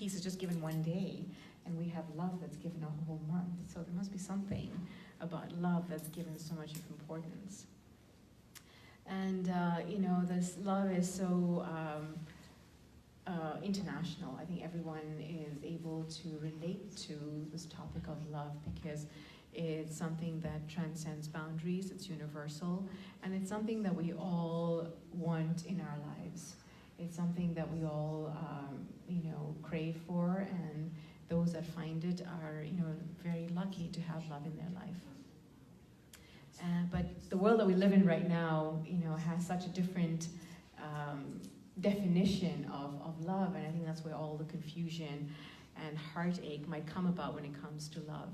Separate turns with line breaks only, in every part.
peace is just given one day, and we have love that's given a whole month. So there must be something about love that's given so much importance. And this love is so international. I think everyone is able to relate to this topic of love because it's something that transcends boundaries, it's universal, and it's something that we all want in our lives. It's something that we all, crave for, and those that find it are, very lucky to have love in their life. But the world that we live in right now, has such a different definition of love, and I think that's where all the confusion and heartache might come about when it comes to love.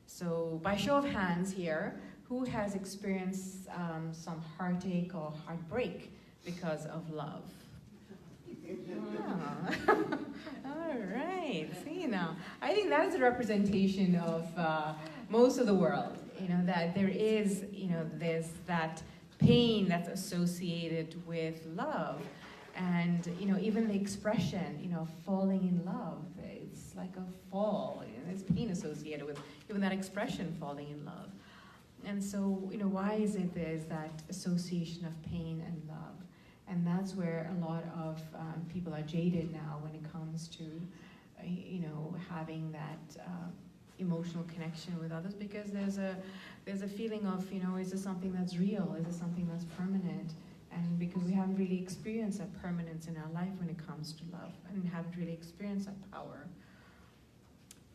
So, by show of hands here, who has experienced some heartache or heartbreak because of love? Oh. All right. See now, I think that is a representation of most of the world. That there is, there's that pain that's associated with love, and even the expression, falling in love. It's like a fall. There's pain associated with even that expression, falling in love. And so, why is it there's that association of pain and love? And that's where a lot of people are jaded now when it comes to, having that emotional connection with others, because there's a feeling of, is this something that's real? Is this something that's permanent? And because we haven't really experienced that permanence in our life when it comes to love, and haven't really experienced that power.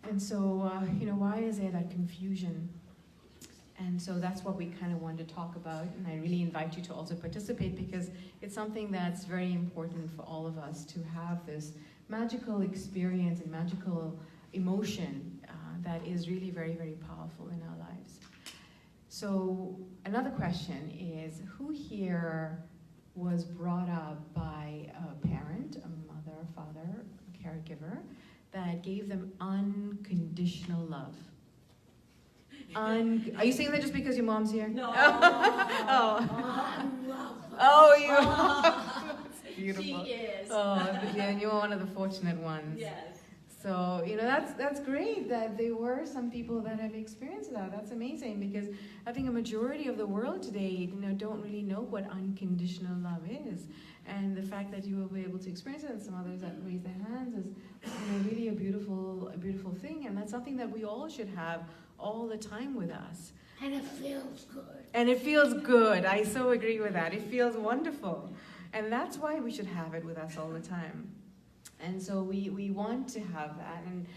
And so, why is there that confusion? And so that's what we kind of wanted to talk about, and I really invite you to also participate, because it's something that's very important for all of us to have this magical experience and magical emotion that is really very, very powerful in our lives. So another question is, who here was brought up by a parent, a mother, father, a caregiver, that gave them unconditional love? Are you saying that just because your mom's here?
No.
Oh, you. That's beautiful.
She is.
Oh, yeah, and you're one of the fortunate ones.
Yes.
So, that's great that there were some people that have experienced that. That's amazing, because I think a majority of the world today, don't really know what unconditional love is. And the fact that you will be able to experience it, and some others that raise their hands, is really a beautiful thing. And that's something that we all should have all the time with us.
And it feels good.
And it feels good. I so agree with that. It feels wonderful. And that's why we should have it with us all the time. And so we want to have that. And,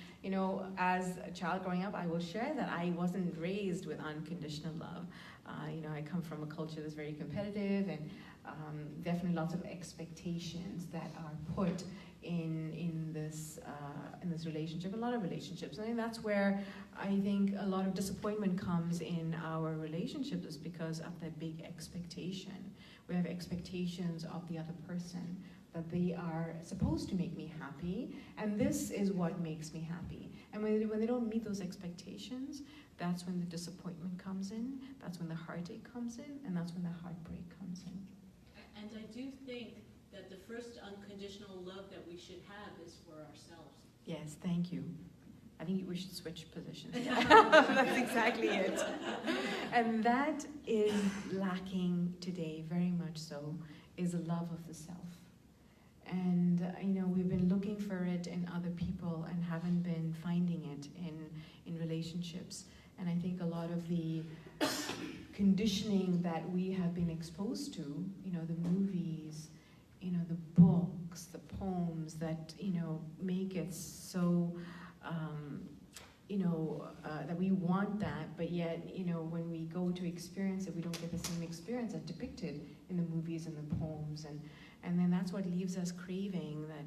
as a child growing up, I will share that I wasn't raised with unconditional love. I come from a culture that's very competitive, and definitely lots of expectations that are put in this relationship, a lot of relationships. And I think that's where I think a lot of disappointment comes in our relationships, is because of that big expectation. We have expectations of the other person, that they are supposed to make me happy, and this is what makes me happy. And when they don't meet those expectations, that's when the disappointment comes in, that's when the heartache comes in, and that's when the heartbreak comes in.
And I do think that the first unconditional love that we should have is for ourselves.
Yes, thank you. I think we should switch positions. That's exactly it. And that is lacking today, very much so, is a love of the self. And we've been looking for it in other people and haven't been finding it in relationships. And I think a lot of the conditioning that we have been exposed to, the movies, the books, the poems that make it so that we want that, but yet when we go to experience it, we don't get the same experience that's depicted in the movies and the poems. And then that's what leaves us craving that,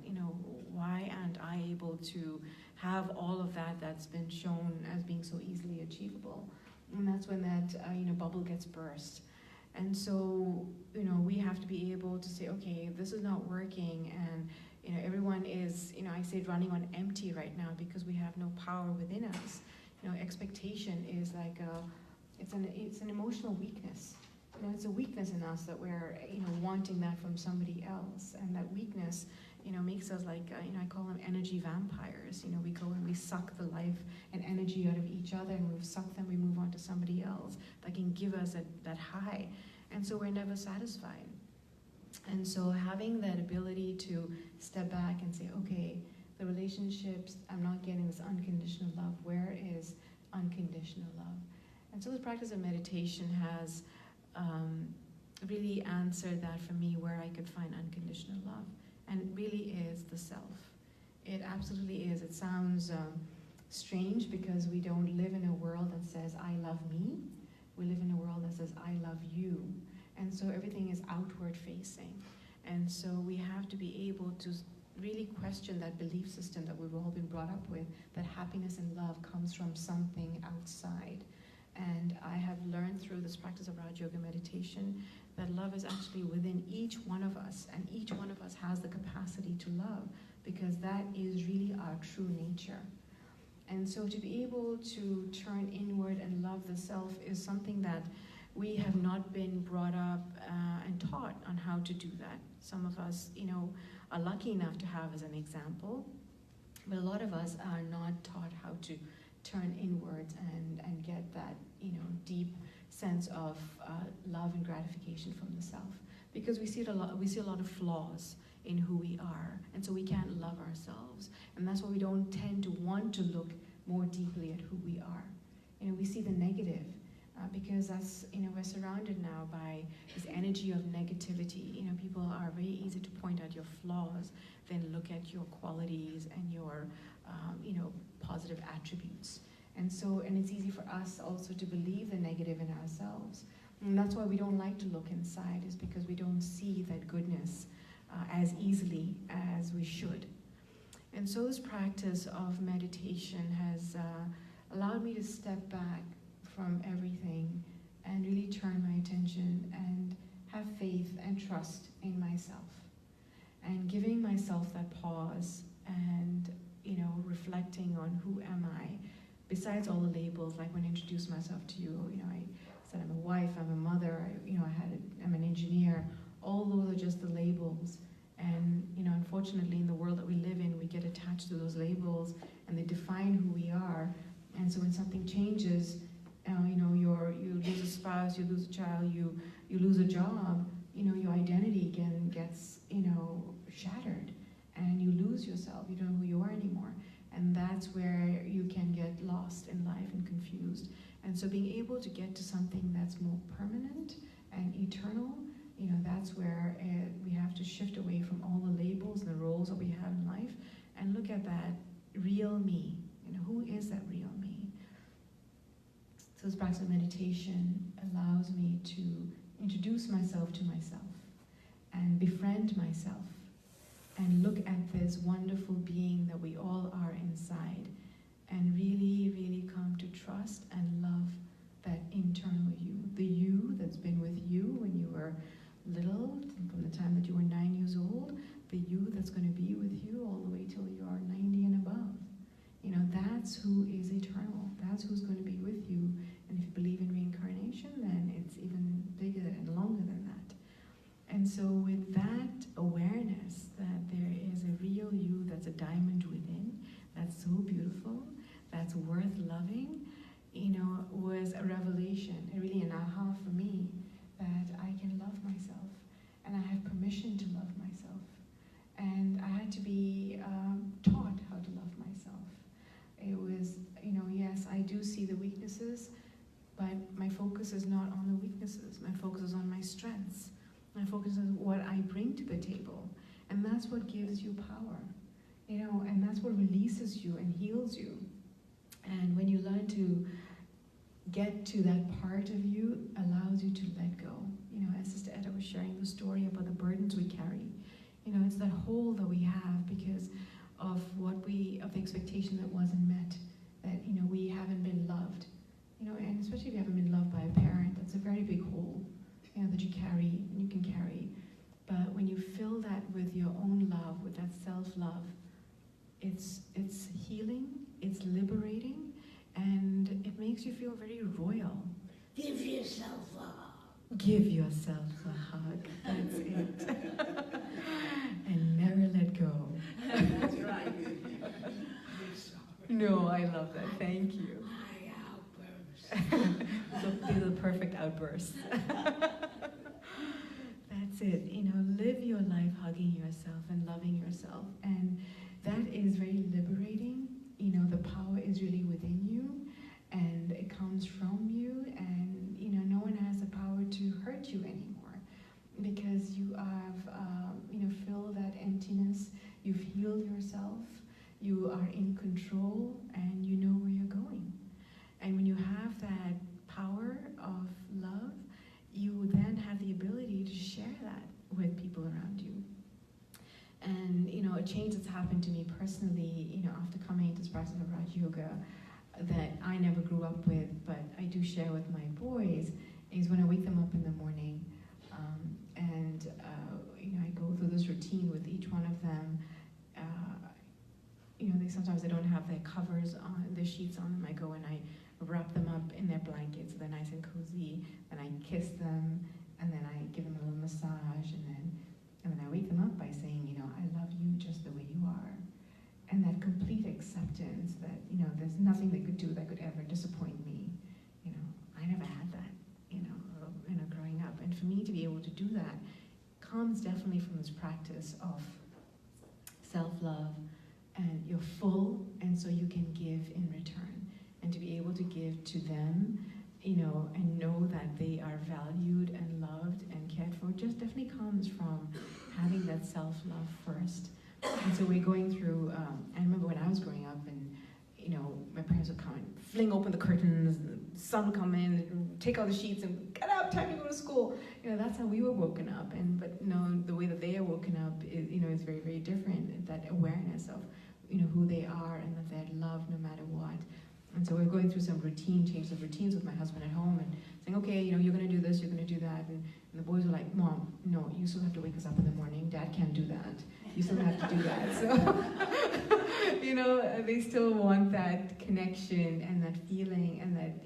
why aren't I able to have all of that that's been shown as being so easily achievable? And that's when that, bubble gets burst. And so, we have to be able to say, okay, this is not working, and, everyone is, I say running on empty right now because we have no power within us. Expectation is like it's an emotional weakness. It's a weakness in us that we're, wanting that from somebody else, and that weakness, makes us like, I call them energy vampires. We go and we suck the life and energy out of each other, and we've sucked them, we move on to somebody else that can give us that high. And so we're never satisfied. And so having that ability to step back and say, okay, the relationships, I'm not getting this unconditional love. Where is unconditional love? And so the practice of meditation has really answered that for me, where I could find unconditional love. And it really is the self. It absolutely is. It sounds strange because we don't live in a world that says, I love me. We live in a world that says, I love you. And so everything is outward facing. And so we have to be able to really question that belief system that we've all been brought up with, that happiness and love comes from something outside. And I have learned through this practice of Raj Yoga meditation that love is actually within each one of us, and each one of us has the capacity to love, because that is really our true nature. And so to be able to turn inward and love the self is something that we have not been brought up and taught on how to do that. Some of us, are lucky enough to have as an example, but a lot of us are not taught how to turn inwards and get that, deep sense of love and gratification from the self, because we see a lot of flaws in who we are, and so we can't love ourselves, and that's why we don't tend to want to look more deeply at who we are. We see the negative because that's, we're surrounded now by this energy of negativity. People are very easy to point out your flaws than look at your qualities and your positive attributes. And it's easy for us also to believe the negative in ourselves. And that's why we don't like to look inside, is because we don't see that goodness as easily as we should. And so this practice of meditation has allowed me to step back from everything and really turn my attention and have faith and trust in myself. And giving myself that pause and, reflecting on who am I, besides all the labels, like when I introduced myself to you, I said I'm a wife, I'm a mother, I'm an engineer. All those are just the labels. And, unfortunately, in the world that we live in, we get attached to those labels and they define who we are. And so when something changes, you lose a spouse, you lose a child, you lose a job, your identity again gets, shattered, and you lose yourself. You don't know who you are anymore. And that's where you can get lost in life and confused. And so being able to get to something that's more permanent and eternal, that's where we have to shift away from all the labels and the roles that we have in life and look at that real me. Who is that real me? So this practice of meditation allows me to introduce myself to myself and befriend myself and look at this wonderful being that we all are inside, and really, really come to trust and love that internal you, the you that's been with you when you were little, from the time that you were 9 years old, the you that's going to be with you all the way till you are 90 and above. That's who is eternal. That's who's going to be with you. And if you believe in reincarnation, then it's even bigger and longer than that. And so with that awareness that there is a real you that's a diamond within, that's so beautiful, that's worth loving, was a revelation, really an aha for me, that I can love myself and I have permission to love myself. And I had to be taught how to love myself. It was, yes, I do see the weaknesses, but my focus is not on the weaknesses. My focus is on my strengths. My focus is what I bring to the table. And that's what gives you power, and that's what releases you and heals you. And when you learn to get to that part of you, allows you to let go. As Sister Etta was sharing the story about the burdens we carry, it's that hole that we have because of the expectation that wasn't met, that, we haven't been loved, and especially if you haven't been loved by a parent, that's a very big hole, that you carry and you can carry. But when you fill that with your own love, with that self-love, it's healing, it's liberating, and it makes you feel very royal.
Give yourself a hug.
Give yourself a hug. That's it. And never let go. No, I love that. Thank you.
My outbursts.
So these are the perfect outbursts. That's it. Live your life hugging yourself and loving yourself. And that is very liberating. The power is really within you and it comes from you. And, no one has the power to hurt you anymore because you have, filled that emptiness. You've healed yourself. You are in control and you know where you're going. And when you have that power of love, you then have the ability to share that with people around you. And, a change that's happened to me personally, after coming into this practice of Raj Yoga that I never grew up with, but I do share with my boys, is when I wake them up in the morning, I go through this routine with each one of them. Sometimes they don't have their covers on, their sheets on them. I go and I wrap them up in their blankets so they're nice and cozy, and I kiss them, and then I give them a little massage, and then I wake them up by saying, I love you just the way you are. And that complete acceptance that, there's nothing they could do that could ever disappoint me. I never had that, growing up. And for me to be able to do that comes definitely from this practice of self-love, and you're full, and so you can give in return. And to be able to give to them, and know that they are valued and loved and cared for, just definitely comes from having that self-love first. And so we're going through, I remember when I was growing up, and my parents would come and fling open the curtains, the sun would come in, and take out the sheets, and get up, time to go to school. That's how we were woken up. But the way that they are woken up is, is very, very different. That awareness of, who they are and that they're loved no matter what. And so we're going through some changes of routines with my husband at home, and saying, okay, you're going to do this, you're going to do that. And the boys were like, Mom, no, you still have to wake us up in the morning. Dad can't do that. You still have to do that. So, they still want that connection and that feeling and that,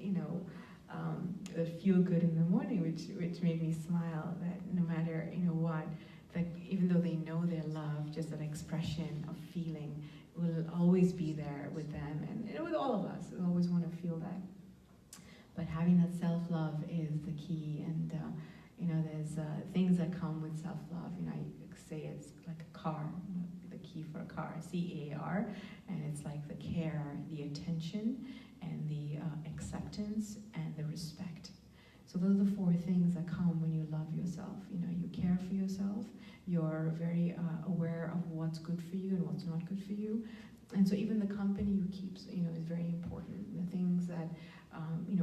that feel good in the morning, which made me smile, that no matter, what, that even though they know their love, just that expression of feeling will always be there with them and with all of us. We always want to feel that. But having that self-love is the key. And, there's things that come with self-love. I say it's like a car, the key for a car, C-A-R, and it's like the care, the attention, and the acceptance, and the respect. So those are the four things that come when you love yourself. You care for yourself, you're very aware of what's good for you and what's not good for you. And so even the company you keep, is very important. The things that,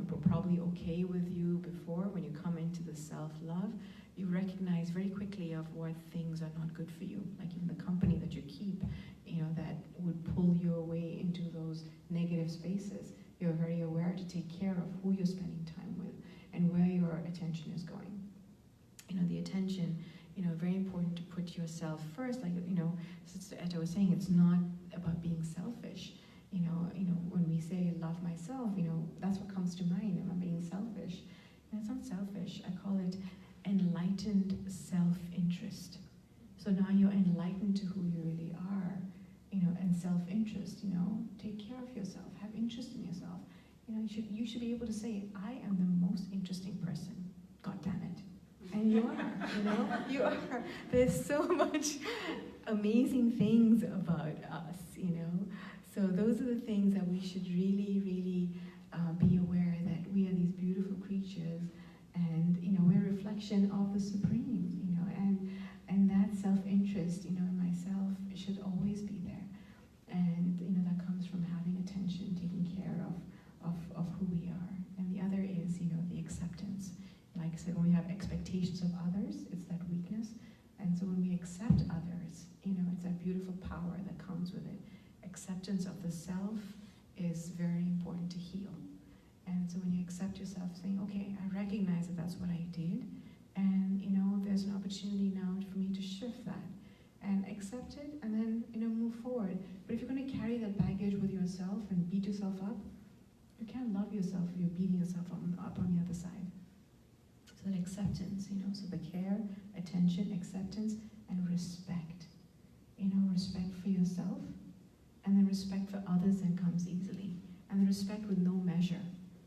were probably okay with you before, when you come into the self-love, you recognize very quickly of what things are not good for you. Like even the company that you keep, that would pull you away into those negative spaces. You're very aware to take care of who you're spending time with and where your attention is going. The attention, very important to put yourself first. Like, as I was saying, it's not about being selfish. When we say love myself, that's what comes to mind. Am I being selfish? And it's not selfish. I call it enlightened self-interest. So now you're enlightened to who you really are, and self-interest, take care of yourself, have interest in yourself. You should be able to say, I am the most interesting person, God damn it. And you are, you are. There's so much amazing things about us, So those are the things that we should really, really be aware that we are these beautiful creatures, and we're a reflection of the Supreme, and that self-interest, in myself should always be there, and that comes from having attention, taking care of who we are, and the other is the acceptance. Like I said, when we have expectations of others, it's that weakness, and so when we accept others, it's that beautiful power that comes with it. Acceptance of the self is very important to heal. And so when you accept yourself, saying, okay, I recognize that that's what I did, and there's an opportunity now for me to shift that and accept it, and then move forward. But if you're going to carry that baggage with yourself and beat yourself up, you can't love yourself if you're beating yourself up on the other side. So that acceptance, so the care, attention, acceptance, and respect. Respect for yourself, And then respect for others then comes easily. And the respect with no measure.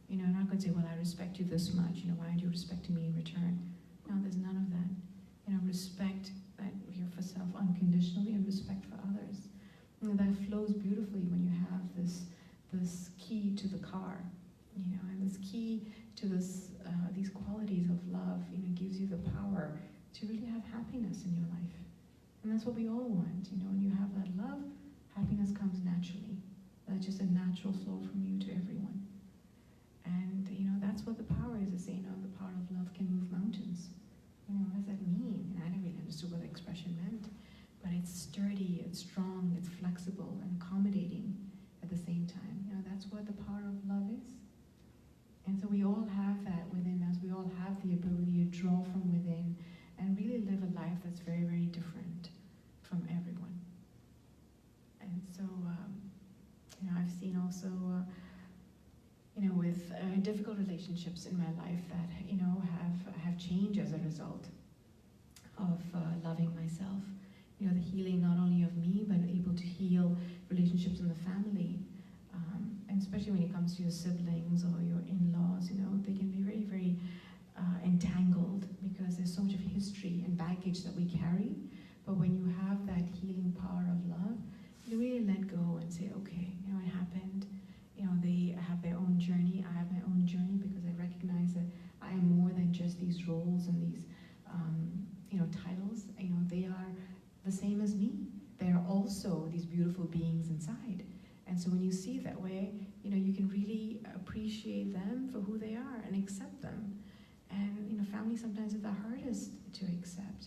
You know, I'm not going to say, well, I respect you this much. You know, why aren't you respecting me in return? No, there's none of that. You know, respect that you're for self unconditionally and respect for others. You know, that flows beautifully when you have this key to the car. You know, and this key to these qualities of love, you know, gives you the power to really have happiness in your life. And that's what we all want. You know, when you have that love, happiness comes naturally. That's just a natural flow from you to everyone. And, you know, that's what the power is saying, you know, the power of love can move mountains. You know, what does that mean? And I never really understood what the expression meant. But it's sturdy, it's strong, it's flexible, and accommodating at the same time. You know, that's what the power of love is. And so we all have that within us. We all have the ability to draw from within and really live a life that's very, very different from everyone. And so, you know, I've seen also, you know, with difficult relationships in my life that, you know, have changed as a result of loving myself. You know, the healing not only of me, but able to heal relationships in the family. And especially when it comes to your siblings or your in-laws, you know, they can be very, very entangled because there's so much of history and baggage that we carry. But when you have that healing power of love, you really let go and say, okay, you know, it happened. You know, they have their own journey. I have my own journey because I recognize that I am more than just these roles and these, you know, titles. You know, they are the same as me. They are also these beautiful beings inside. And so when you see it that way, you know, you can really appreciate them for who they are and accept them. And, you know, family sometimes is the hardest to accept.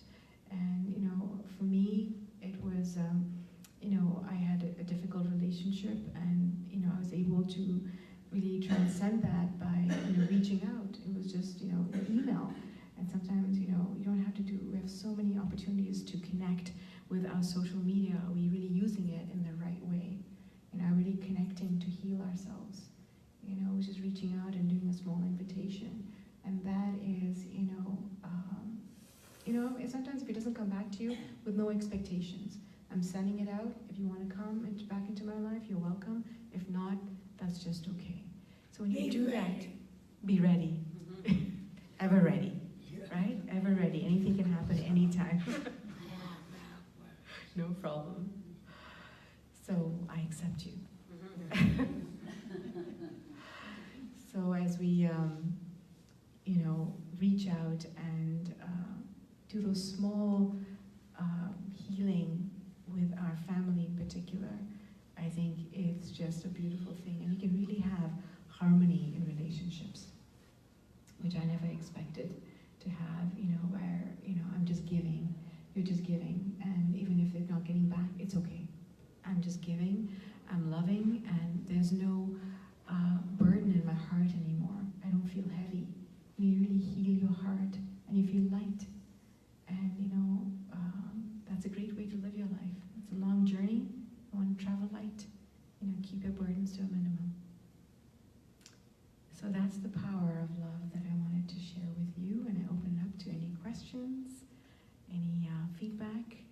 And, you know, for me, it was, you know, I had a difficult relationship and, you know, I was able to really transcend that by, you know, reaching out. It was just, you know, an email. And sometimes, you know, you don't have to we have so many opportunities to connect with our social media. Are we really using it in the right way? You know, really connecting to heal ourselves. You know, just reaching out and doing a small invitation. And that is, you know, sometimes if it doesn't come back to you with no expectations, I'm sending it out. If you want to come back into my life, you're welcome. If not, that's just okay. So when you do that, be ready. Ever ready, right? Ever ready. Anything can happen anytime. No problem. So I accept you. So as we, you know, reach out and do those small healing with our family in particular, I think it's just a beautiful thing. And you can really have harmony in relationships, which I never expected to have, you know, where, you know, I'm just giving, you're just giving, and even if they're not getting back, it's okay. I'm just giving, I'm loving, and there's no burden in my heart anymore. I don't feel heavy. You really heal your heart, and you feel light. And, you know, that's a great way to live your life. It's a long journey. You want to travel light. You know, keep your burdens to a minimum. So that's the power of love that I wanted to share with you, and I open it up to any questions, any feedback.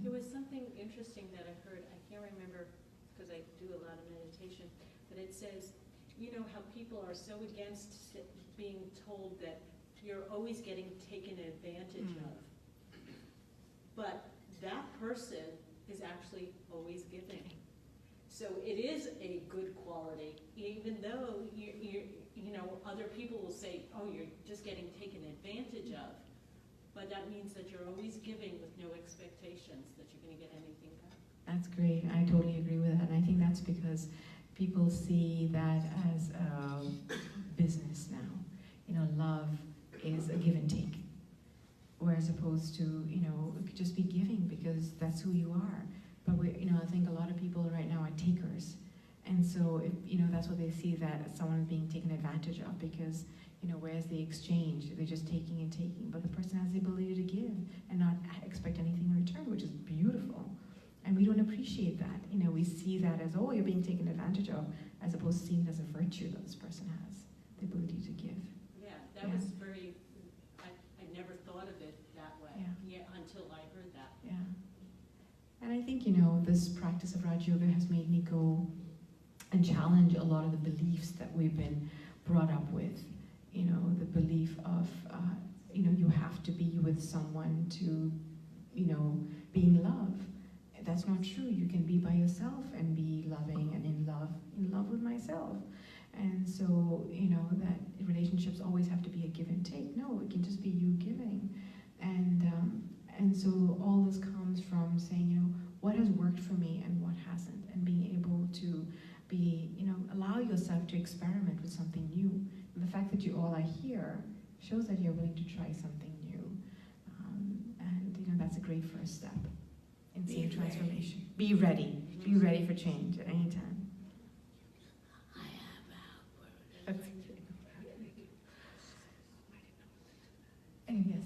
There was something interesting that I heard. I can't remember because I do a lot of meditation, but it says, you know how people are so against being told that you're always getting taken advantage of. But that person is actually always giving. So it is a good quality, even though you know, other people will say, oh, you're just getting taken advantage of. But that means that you're always giving with no expectations that you're going to get anything back.
That's great. I totally agree with that. And I think that's because people see that as a business now. You know, love is a give and take. Whereas opposed to, you know, it could just be giving because that's who you are. But you know, I think a lot of people right now are takers. And so, you know, that's what they see, that someone is being taken advantage of because, you know, where's the exchange? They're just taking and taking. But the person has the ability to give and not expect anything in return, which is beautiful. And we don't appreciate that. You know, we see that as, oh, you're being taken advantage of, as opposed to seeing it as a virtue that this person has, the ability to give.
Yeah, that was very, I never thought of it that way.
Yeah.
Until I heard that.
Yeah. And And I think, this practice of Raj Yoga has made me go and challenge a lot of the beliefs that we've been brought up with. The belief of, you have to be with someone to, be in love. That's not true. You can be by yourself and be loving and in love with myself. And so, that relationships always have to be a give and take. No, it can just be you giving. And so all this comes from saying, what has worked for me and what hasn't, and being able to be, allow yourself to experiment with something new. And the fact that you all are here shows that you're willing to try something new. And that's a great first step in seeing transformation. Be ready. Be ready for change at any time.
I have hours.
That's yes.
Yes,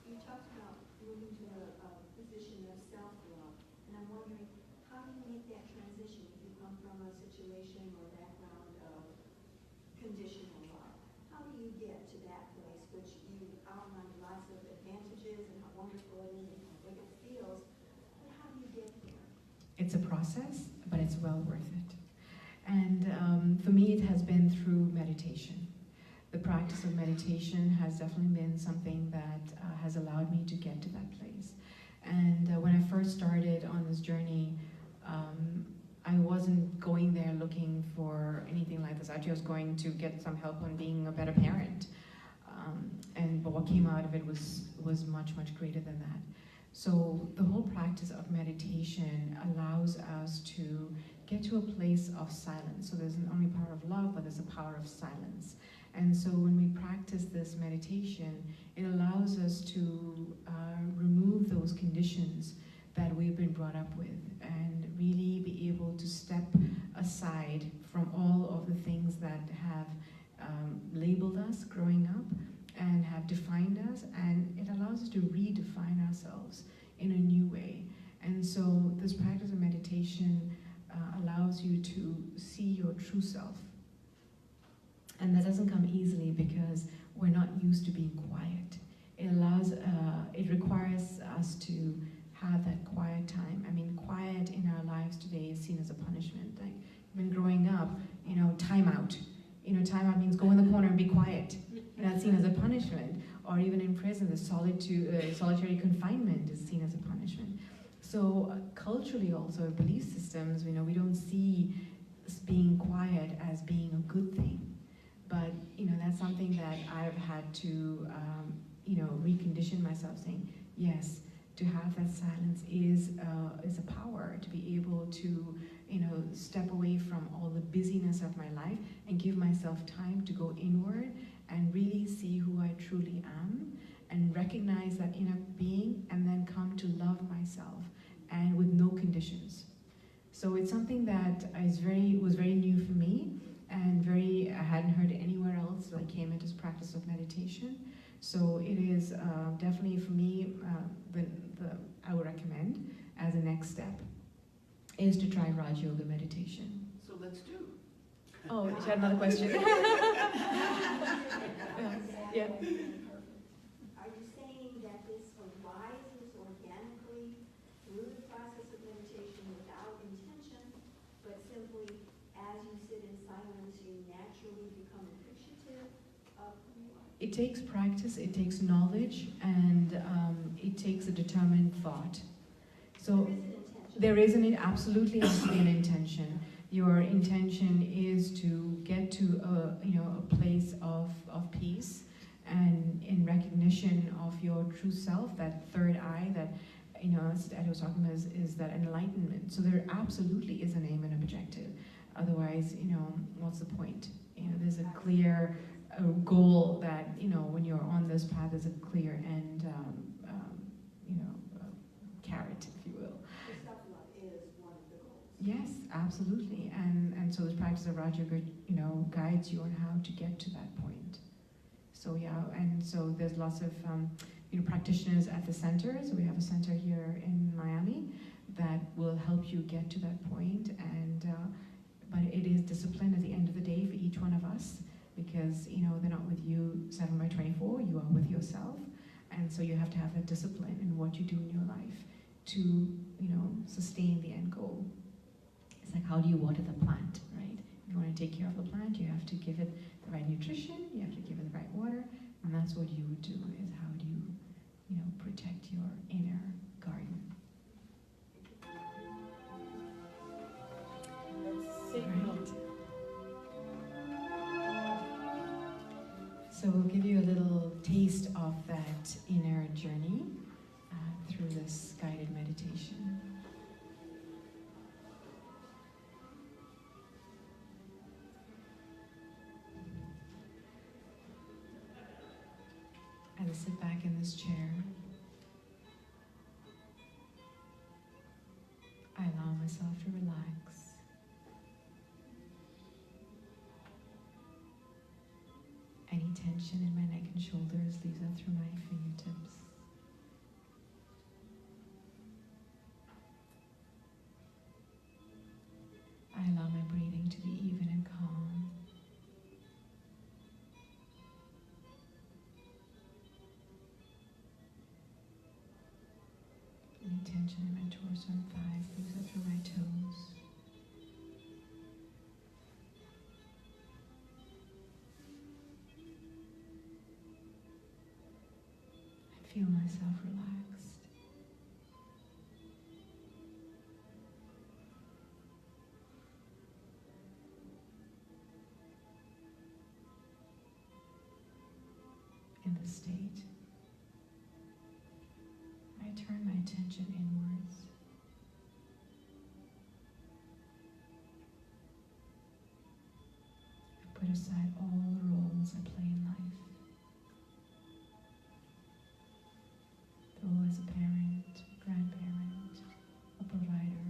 you talked about moving to a position of self-love, and I'm wondering, how do you make that transition if you come from a situation or background of conditional love? How do you get to that place, which you outlined lots of advantages and how wonderful it is and how good it feels, but how do you get there?
It's a process, but it's well worth it. And for me, it has been through meditation. The practice of meditation has definitely been something that has allowed me to get to that place. And when I first started on this journey, I wasn't going there looking for anything like this. Actually, I was going to get some help on being a better parent. But what came out of it was much, much greater than that. So the whole practice of meditation allows us to get to a place of silence. So there's not only power of love, but there's a power of silence. And so when we practice this meditation, it allows us to remove those conditions that we've been brought up with and really be able to step aside from all of the things that have labeled us growing up and have defined us, and it allows us to redefine ourselves in a new way. And so this practice of meditation allows you to see your true self. And that doesn't come easily because we're not used to being quiet. It requires us to have that quiet time. I mean, quiet in our lives today is seen as a punishment. Like, when growing up, time out. Time out means go in the corner and be quiet. That's seen as a punishment. Or even in prison, the solitary confinement is seen as a punishment. So culturally also, belief systems, we don't see being quiet as being a good thing. But, that's something that I've had to, recondition myself, saying, yes, to have that silence is a power, to be able to, step away from all the busyness of my life and give myself time to go inward and really see who I truly am and recognize that inner being, and then come to love myself, and with no conditions. So it's something that was very new for me, and I hadn't heard it anywhere else. So I came into this practice of meditation. So it is definitely for me, I would recommend as a next step is to try Raj Yoga meditation.
So let's do.
Oh, you had another question? Yeah.
Are you saying that this arises organically through the process of meditation without intention, but simply as you sit in silence, you naturally become appreciative of who you are?
It takes practice, it takes knowledge, and it takes a determined thought. So there is absolutely has to be an intention. Your intention is to get to a place of peace, and in recognition of your true self, that third eye that Ed was talking about is that enlightenment. So there absolutely is an aim and objective. Otherwise, what's the point? There's a clear goal that when you're on this path, there's a clear end carrot, if you will.
Self-love is one of the goals.
Yes, absolutely. And so this practice of Raj Yoga, guides you on how to get to that point. So yeah, and so there's lots of practitioners at the center. So we have a center here in Miami that will help you get to that point. And but it is discipline at the end of the day for each one of us, because they're not with you 7/24. You are with yourself, and so you have to have that discipline in what you do in your life. to, sustain the end goal. It's like, how do you water the plant, right? If you want to take care of the plant, you have to give it the right nutrition, you have to give it the right water, and that's what you would do, is how do you, protect your inner garden. Right. So we'll give you a little taste of that inner journey through this guided meditation. As I sit back in this chair, I allow myself to relax. Any tension in my neck and shoulders leaves out through my fingertips. I allow my breathing to be even and calm. Any tension in my torso and thighs leaves out through my toes. I feel myself relaxed. In this state, I turn my attention inwards. I put aside all the roles I play in life. The role as a parent, grandparent, a provider.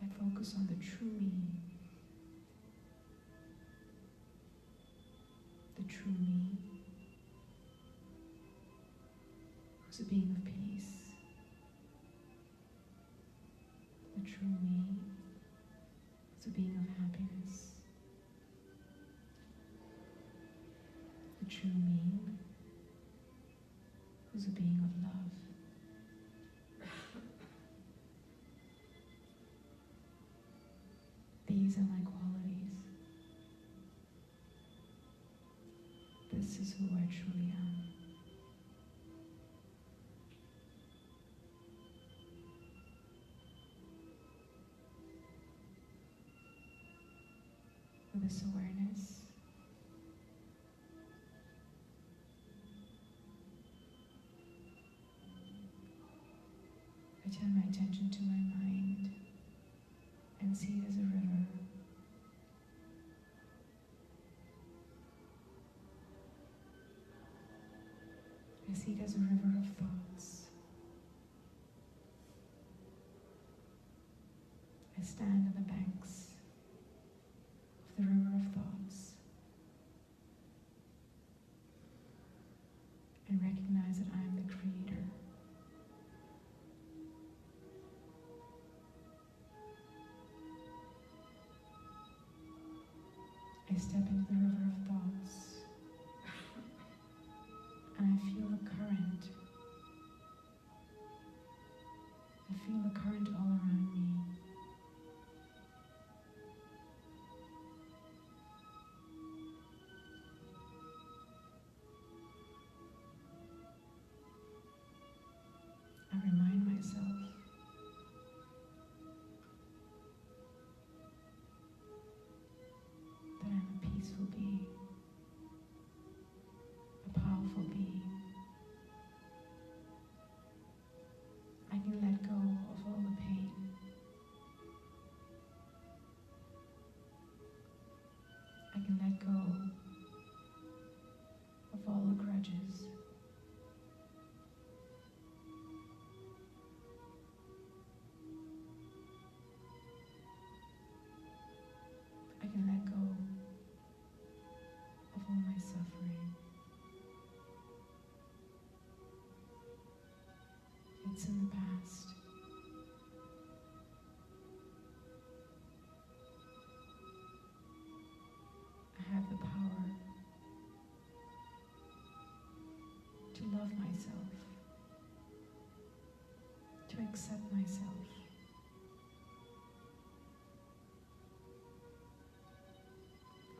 I focus on the true me. The true me, who's a being of peace. The true me, who's a being of happiness. The true me, who's a being of love. These are my qualities. This is who I truly am. With this awareness, I turn my attention to my mind and see it as a river. I see it as a river of thoughts. I stand on the banks of the river of thoughts and recognize that I am the creator. I step into the river of thoughts and I feel the current. I feel the current all around me. I remind myself that I'm a peaceful being, a powerful being. I can let go of all the pain. I can let go of all the grudges. I can let go of all my suffering. It's in the past. I have the power love myself, to accept myself.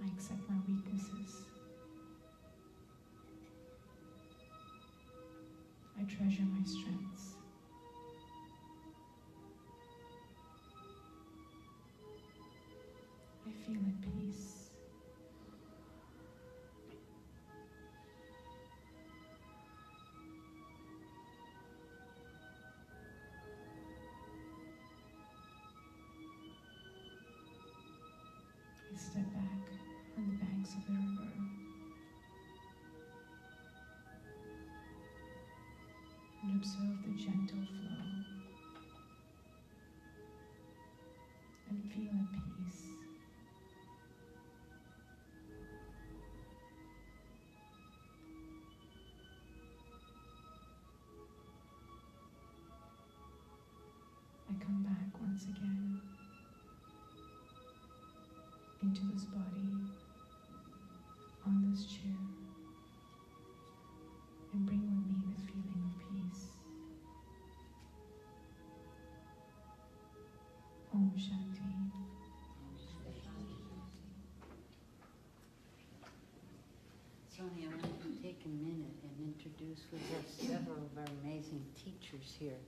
I accept my weaknesses. I treasure my strengths. I feel at peace. I step back on the banks of the river and observe the gentle flow and feel at peace. I come back once again into this body, on this chair, and bring with me the feeling of peace. Om Shanti.
Soni, I want to take a minute and introduce, we have several of our amazing teachers here.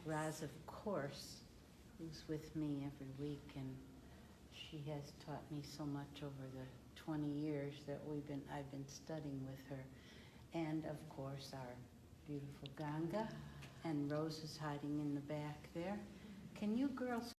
Raz, of course, who's with me every week, and she has taught me so much over the 20 years that I've been studying with her. And of course, our beautiful Ganga, and Rose is hiding in the back there. Can you girls